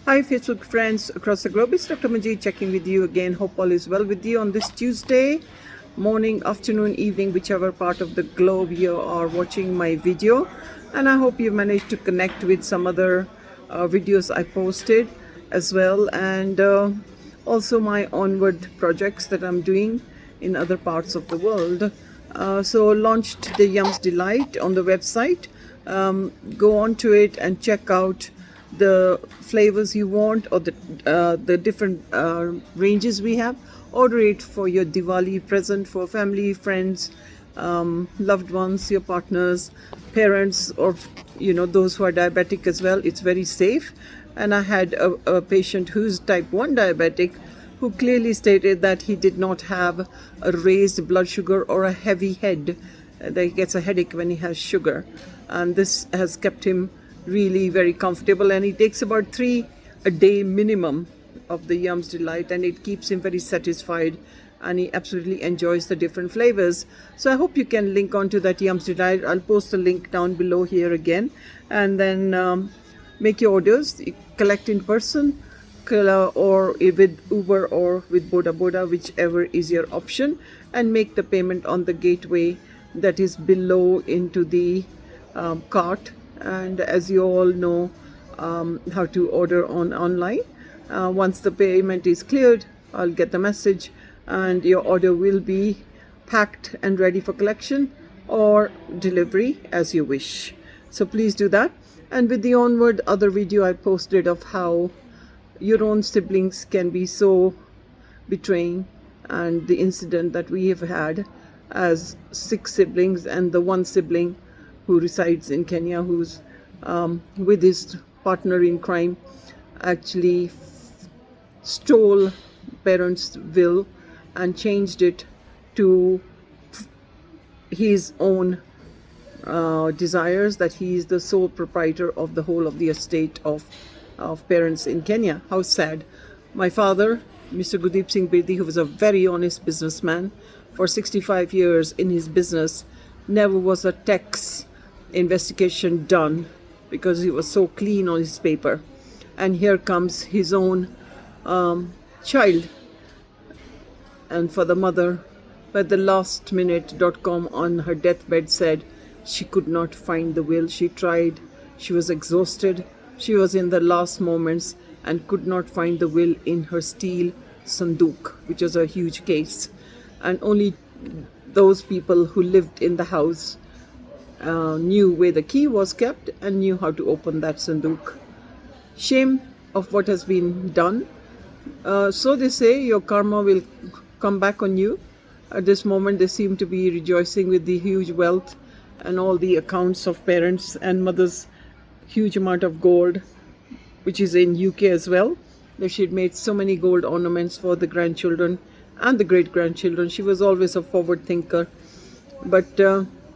Hi Facebook friends across the globe, it's Dr. Manjeet checking with you again. Hope all is well with you on this Tuesday morning, afternoon, evening, whichever part of the globe you are watching my video. And I hope you managed to connect with some other videos I posted as well, and also my onward projects that I'm doing in other parts of the world. So launched the Yums Delight on the website. Go on to it and check out the flavors you want, or the different ranges we have. Order it for your Diwali present for family, friends, loved ones, your partners, parents, or those who are diabetic as well. It's very safe. And I had a patient who's type 1 diabetic who clearly stated that he did not have a raised blood sugar or a heavy head, that he gets a headache when he has sugar, and this has kept him really very comfortable. And he takes about 3 a day minimum of the Yums Delight, and it keeps him very satisfied, and he absolutely enjoys the different flavors. So I hope you can link onto that Yums Delight. I'll post the link down below here again, and then make your orders, collect in person or with Uber or with Boda, whichever is your option, and make the payment on the gateway that is below into the cart. And as you all know, how to order online. Once the payment is cleared, I'll get the message and your order will be packed and ready for collection or delivery as you wish. So please do that. And with the onward other video I posted of how your own siblings can be so betraying, and the incident that we have had as 6 siblings, and the one sibling who resides in Kenya, who's with his partner in crime, actually stole parents' will and changed it to his own desires, that he is the sole proprietor of the whole of the estate of parents in Kenya. How sad. My father, Mr. Gurdeep Singh Bedi, who was a very honest businessman for 65 years in his business, never was a tax investigation done because he was so clean on his paper. And here comes his own child. And for the mother, at the lastminute.com on her deathbed said she could not find the will. She tried, she was exhausted, she was in the last moments and could not find the will in her steel sanduk, which was a huge case. And only those people who lived in the house knew where the key was kept and knew how to open that sanduk. Shame of what has been done. So they say your karma will come back on you. At this moment they seem to be rejoicing with the huge wealth and all the accounts of parents and mothers, huge amount of gold, which is in UK as well. She had made so many gold ornaments for the grandchildren and the great-grandchildren. She was always a forward thinker. But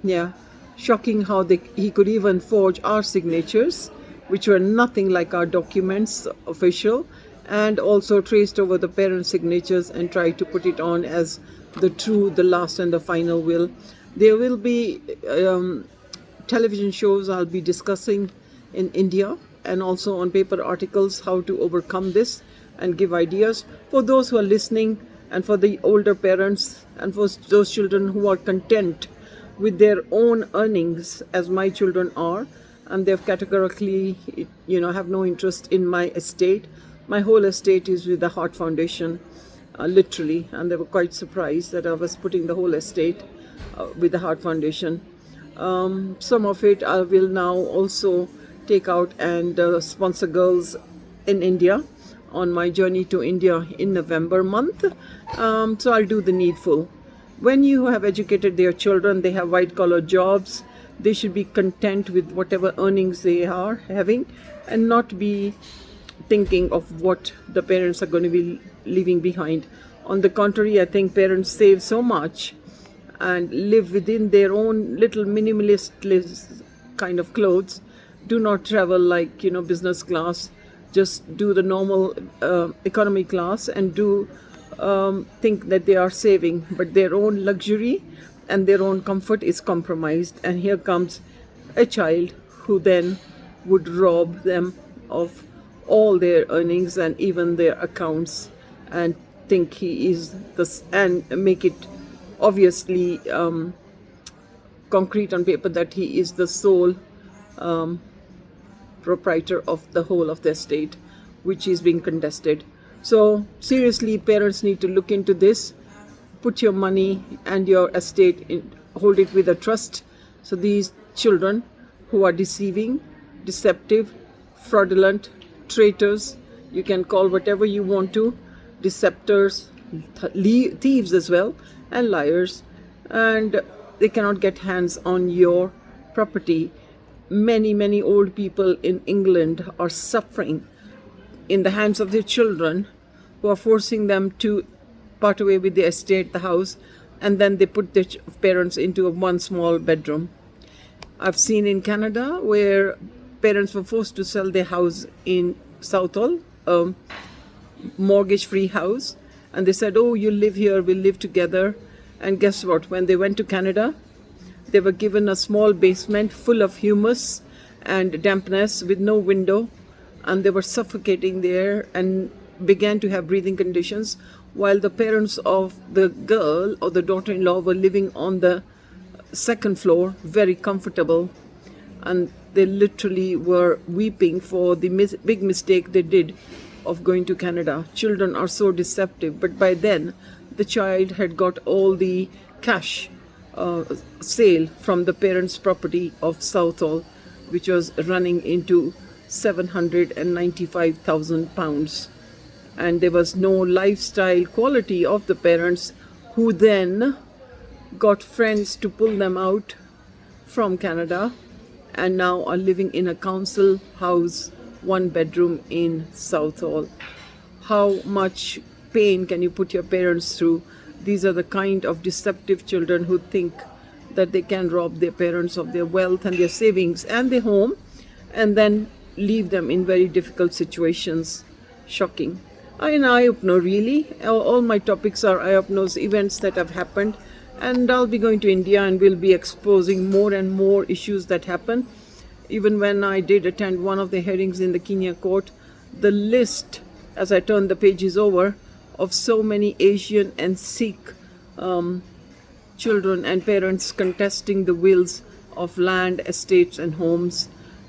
yeah, shocking how he could even forge our signatures, which were nothing like our documents official, and also traced over the parents' signatures and tried to put it on as the last and the final will. There will be television shows I'll be discussing in India, and also on paper articles, how to overcome this and give ideas for those who are listening, and for the older parents, and for those children who are content with their own earnings, as my children are, and they've categorically have no interest in my estate. My whole estate is with the Heart Foundation, literally, and they were quite surprised that I was putting the whole estate with the Heart Foundation. Some of it I will now also take out and sponsor girls in India on my journey to India in November month. So I'll do the needful. When you have educated their children, they have white-collar jobs, they should be content with whatever earnings they are having and not be thinking of what the parents are going to be leaving behind. On the contrary, I think parents save so much and live within their own little minimalist kind of clothes. Do not travel like business class. Just do the normal economy class, and do think that they are saving, but their own luxury and their own comfort is compromised. And here comes a child who then would rob them of all their earnings and even their accounts, and think he is this, and make it obviously concrete on paper that he is the sole proprietor of the whole of the estate, which is being contested. So seriously, parents need to look into this. Put your money and your estate in, hold it with a trust. So these children who are deceiving, deceptive, fraudulent, traitors, you can call whatever you want to, deceptors, thieves as well, and liars, and they cannot get hands on your property. Many old people in England are suffering in the hands of their children, who are forcing them to part away with the estate, the house, and then they put their parents into one small bedroom. I've seen in Canada where parents were forced to sell their house in Southall, a mortgage-free house, and they said, "Oh, you live here, we'll live together." And guess what? When they went to Canada, they were given a small basement full of humus and dampness with no window, and they were suffocating there and began to have breathing conditions, while the parents of the girl or the daughter-in-law were living on the second floor, very comfortable, and they literally were weeping for the big mistake they did of going to Canada. Children are so deceptive, but by then the child had got all the cash sale from the parents' property of Southall, which was running into £795,000, and there was no lifestyle quality of the parents, who then got friends to pull them out from Canada and now are living in a council house, one bedroom in Southall. How much pain can you put your parents through? These are the kind of deceptive children who think that they can rob their parents of their wealth and their savings and their home, and then leave them in very difficult situations. Shocking. An eye-opener, really. All my topics are eye-openers, events that have happened, and I'll be going to India and we'll be exposing more and more issues that happen. Even when I did attend one of the hearings in the Kenya court, the list, as I turned the pages over, of so many Asian and Sikh children and parents contesting the wills of land, estates and homes.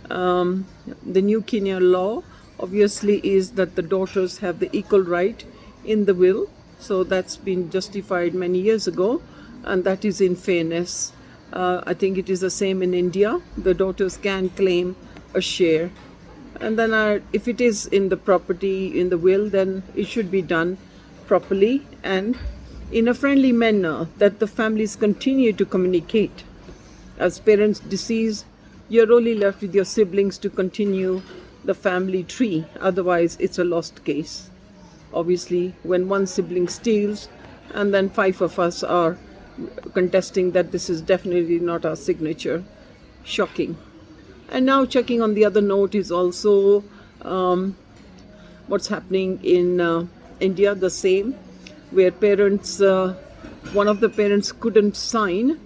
The new Kenya law obviously is that the daughters have the equal right in the will, so that's been justified many years ago, and that is in fairness. I think it is the same in India. The daughters can claim a share, and then if it is in the property, in the will, then it should be done properly and in a friendly manner, that the families continue to communicate. As parents decease, you're only left with your siblings to continue the family tree, otherwise it's a lost case. Obviously, when one sibling steals and then 5 of us are contesting that this is definitely not our signature. Shocking. And now checking on the other note is also what's happening in India, the same, where parents, one of the parents couldn't sign,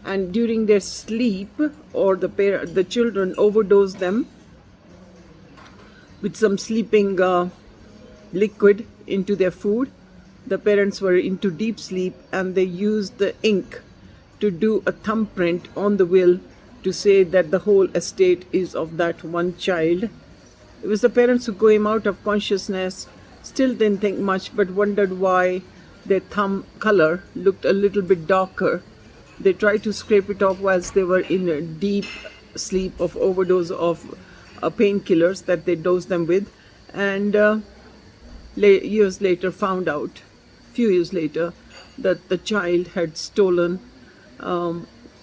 and during their sleep, or the children overdosed them with some sleeping liquid into their food. The parents were into deep sleep, and they used the ink to do a thumbprint on the will to say that the whole estate is of that one child. It was the parents who came out of consciousness, still didn't think much, but wondered why their thumb color looked a little bit darker. They tried to scrape it off whilst they were in a deep sleep of overdose of painkillers that they dosed them with, and years later found out, few years later, that the child had stolen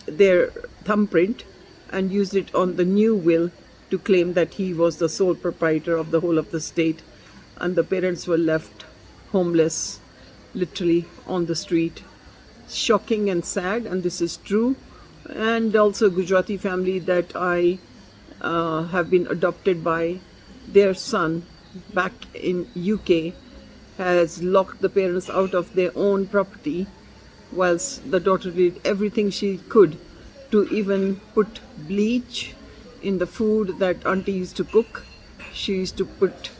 their thumbprint and used it on the new will to claim that he was the sole proprietor of the whole of the state, and the parents were left homeless, literally on the street. Shocking and sad, and this is true. And also a Gujarati family that I have been adopted by, their son back in UK has locked the parents out of their own property, whilst the daughter did everything she could to even put bleach in the food that auntie used to cook. She used to put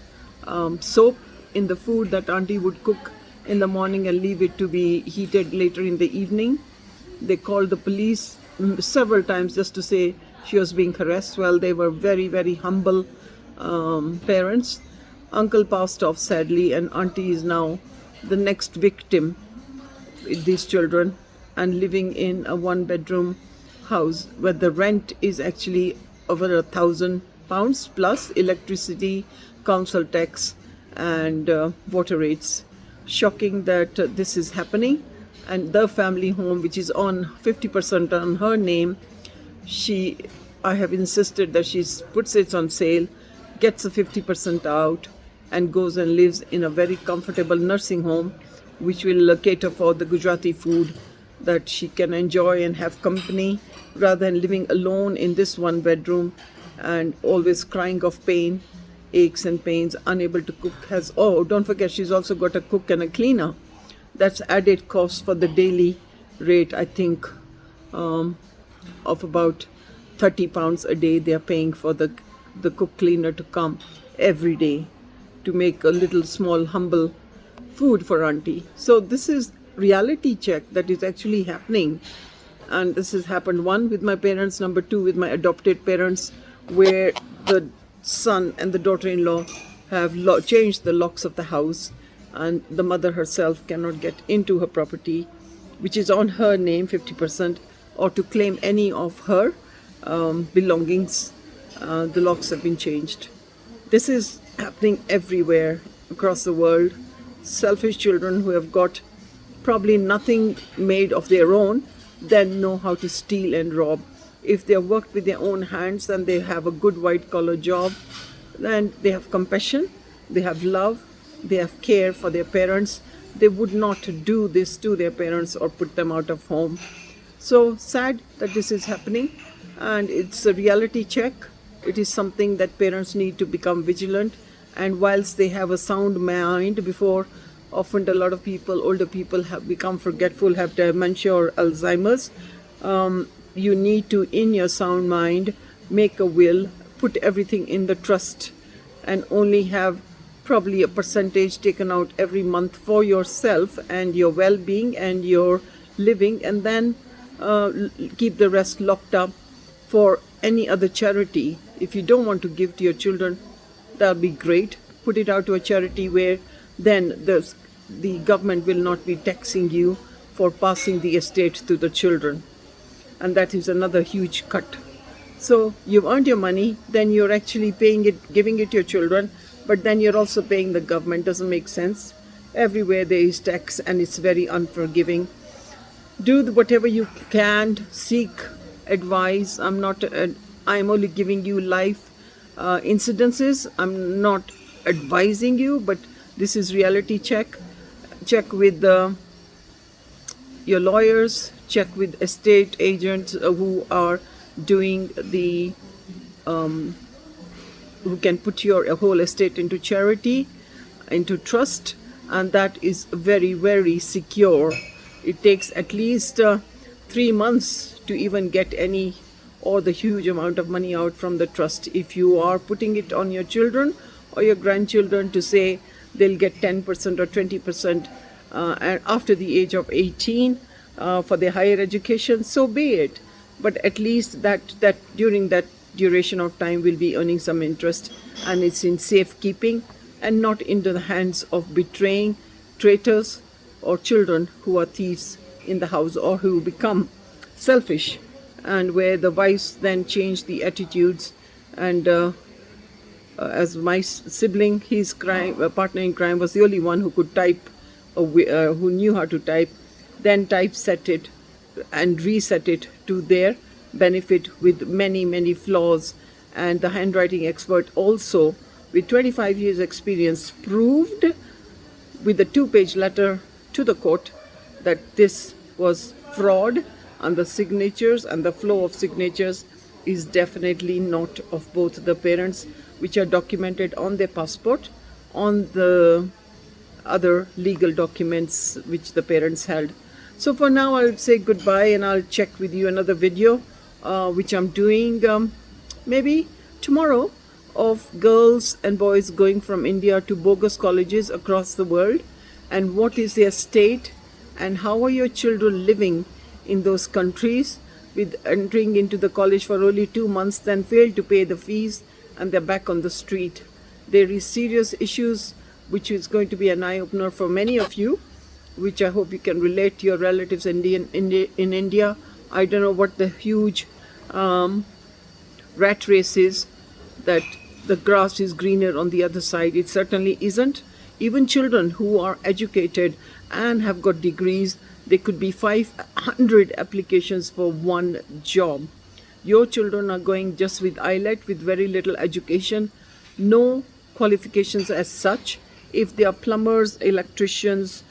soap in the food that auntie would cook in the morning and leave it to be heated later in the evening. They called the police several times just to say she was being harassed. Well, they were very, very humble parents. Uncle passed off sadly, and auntie is now the next victim with these children and living in a one-bedroom house where the rent is actually over £1,000 plus electricity, council tax, and water rates. Shocking that this is happening. And the family home, which is on 50% on her name, I have insisted that she puts it on sale, gets the 50% out, and goes and lives in a very comfortable nursing home, which will cater for the Gujarati food that she can enjoy and have company, rather than living alone in this one bedroom and always crying of pain, aches and pains, unable to cook. Don't forget, she's also got a cook and a cleaner. That's added cost for the daily rate, I think, of about £30 a day they are paying for the cook cleaner to come every day to make a little small humble food for auntie. So this is reality check that is actually happening. And this has happened, one, with my parents, number two, with my adopted parents, where the son and the daughter-in-law have changed the locks of the house, and the mother herself cannot get into her property, which is on her name 50%, or to claim any of her belongings. The locks have been changed. This is happening everywhere across the world. Selfish children who have got probably nothing made of their own then know how to steal and rob. If they have worked with their own hands and they have a good white collar job, then they have compassion, they have love, they have care for their parents, they would not do this to their parents or put them out of home. So sad that this is happening, and it's a reality check. It is something that parents need to become vigilant. And whilst they have a sound mind, before often a lot of people, older people, have become forgetful, have dementia or Alzheimer's, you need to, in your sound mind, make a will, put everything in the trust, and only have probably a percentage taken out every month for yourself and your well-being and your living, and then keep the rest locked up for any other charity. If you don't want to give to your children, that'll be great. Put it out to a charity where then the government will not be taxing you for passing the estate to the children. And that is another huge cut. So you've earned your money, then you're actually paying it, giving it to your children, but then you're also paying the government. Doesn't make sense. Everywhere there is tax, and it's very unforgiving. Do whatever you can, seek advice. I'm only giving you life incidences. I'm not advising you, but this is reality check. Check with your lawyers, check with estate agents who are doing the who can put your whole estate into charity, into trust, and that is very, very secure. It takes at least 3 months to even get any or the huge amount of money out from the trust. If you are putting it on your children or your grandchildren to say they'll get 10% or 20% and after the age of 18 for their higher education, so be it. But at least that during that duration of time will be earning some interest, and it's in safekeeping and not into the hands of betraying traitors or children who are thieves in the house or who become selfish, and where the wives then change the attitudes. And as my sibling, his partner in crime was the only one who could type, who knew how to type, then typeset it and reset it to their benefit with many, many flaws. And the handwriting expert also, with 25 years experience, proved with a 2-page letter to the court that this was fraud, and the signatures and the flow of signatures is definitely not of both the parents, which are documented on their passport, on the other legal documents which the parents held. So for now, I'll say goodbye, and I'll check with you another video which I'm doing maybe tomorrow, of girls and boys going from India to bogus colleges across the world, and what is their state, and how are your children living in those countries with entering into the college for only 2 months, then fail to pay the fees, and they're back on the street. There is serious issues which is going to be an eye-opener for many of you, which I hope you can relate to your relatives in India. I don't know what the huge rat race is, that the grass is greener on the other side. It certainly isn't. Even children who are educated and have got degrees, there could be 500 applications for one job. Your children are going just with IELTS, with very little education, no qualifications as such. If they are plumbers, electricians,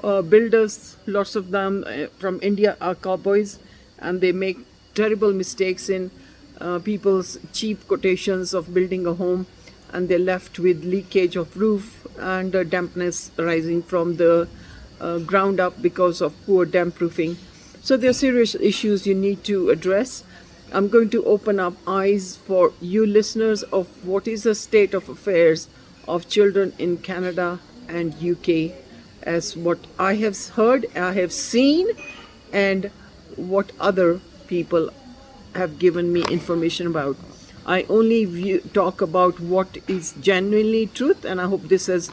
builders, lots of them from India are cowboys, and they make terrible mistakes in people's cheap quotations of building a home, and they're left with leakage of roof and dampness rising from the ground up because of poor damp proofing. So there are serious issues you need to address. I'm going to open up eyes for you listeners of what is the state of affairs of children in Canada and UK, as what I have heard, I have seen, and what other people have given me information about. I only talk about what is genuinely truth, and I hope this has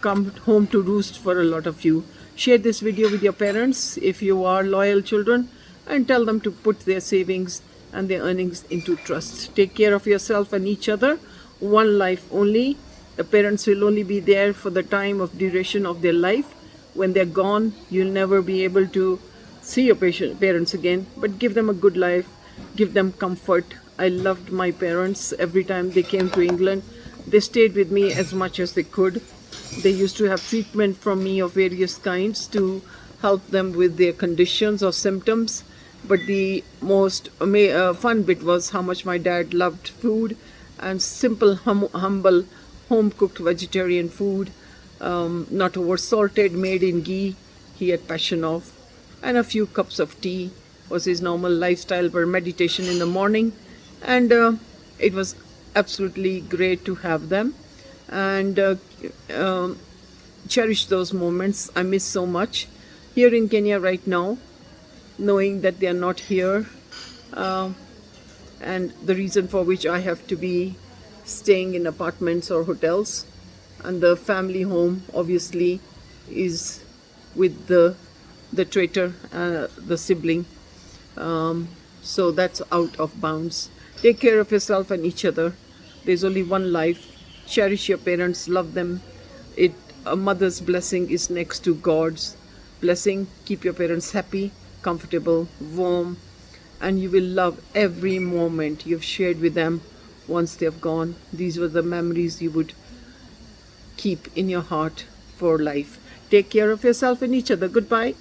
come home to roost for a lot of you. Share this video with your parents if you are loyal children, and tell them to put their savings and their earnings into trust. Take care of yourself and each other. One life only. The parents will only be there for the time of duration of their life. When they're gone, you'll never be able to see your parents again, but give them a good life, give them comfort. I loved my parents. Every time they came to England, they stayed with me as much as they could. They used to have treatment from me of various kinds to help them with their conditions or symptoms. But the most fun bit was how much my dad loved food, and simple, humble, home-cooked vegetarian food, not over salted, made in ghee, he had passion of. And a few cups of tea was his normal lifestyle, for meditation in the morning. And it was absolutely great to have them, and cherish those moments. I miss so much here in Kenya right now, knowing that they are not here, and the reason for which I have to be staying in apartments or hotels, and the family home obviously is with the traitor, the sibling, so that's out of bounds. Take care of yourself and each other. There's only one life. Cherish your parents, love them. A mother's blessing is next to God's blessing. Keep your parents happy, comfortable, warm, and you will love every moment you've shared with them once they've gone. These were the memories you would keep in your heart for life. Take care of yourself and each other. Goodbye.